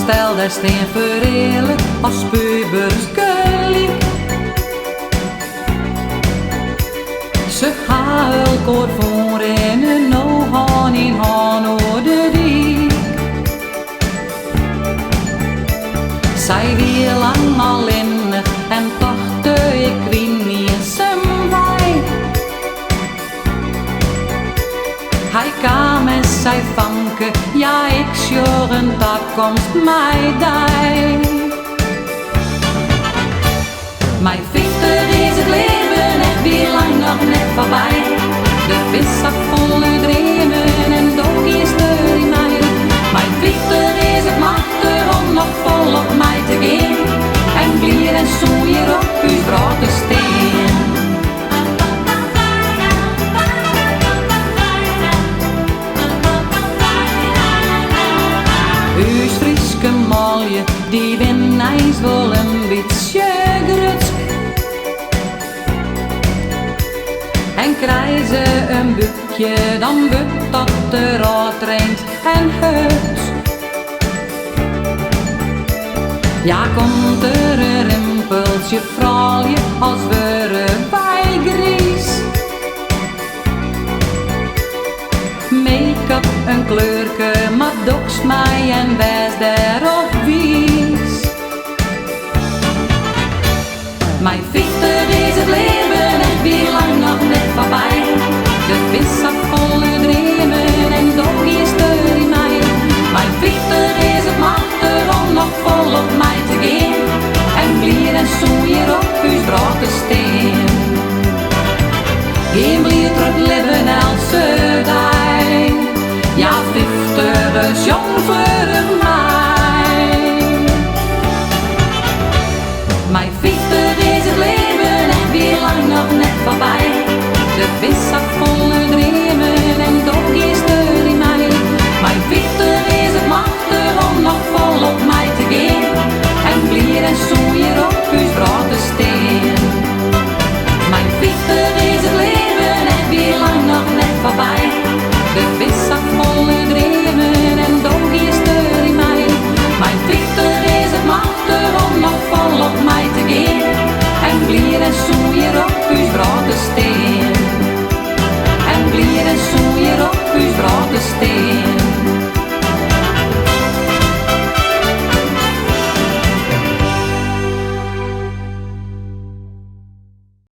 stel daar steen verhelen als pubers gelijk. Ze gaan elkaar voor en nou hand in hand over de dik. Zij wil lang alleen en toch ik win niet zijn wij. Hij kwam en zij vanke, ja ik sjoer een toekomst mij dij. Mijn fichter is het leven echt weer lang nog net voorbij. De vis zat volle dremen en dook is er in mij. Mijn fichter is het machtig om nog vol op mij te gaan. En bier en soeier op uw grote steen. Uw Frieske malje, die ben ijs wel een beetje grutsk. En krijg ze een bukje, dan bukt dat de raad traint en huts. Ja, komt er een rimpeltje, fraalje, als we bij gries. Make-up een kleurke, maar doks mij en wijs daarop wies. Mijn fichter is het leven echt weer lang nog net voorbij. De vis zat volle dremen en dok is er in mij. Mijn fichter is het machtig om nog vol op mij te gaan. En blier en soeier op uw grote steen. Geen blier terug leven als ze die. Ja, 50 is jong voor mij.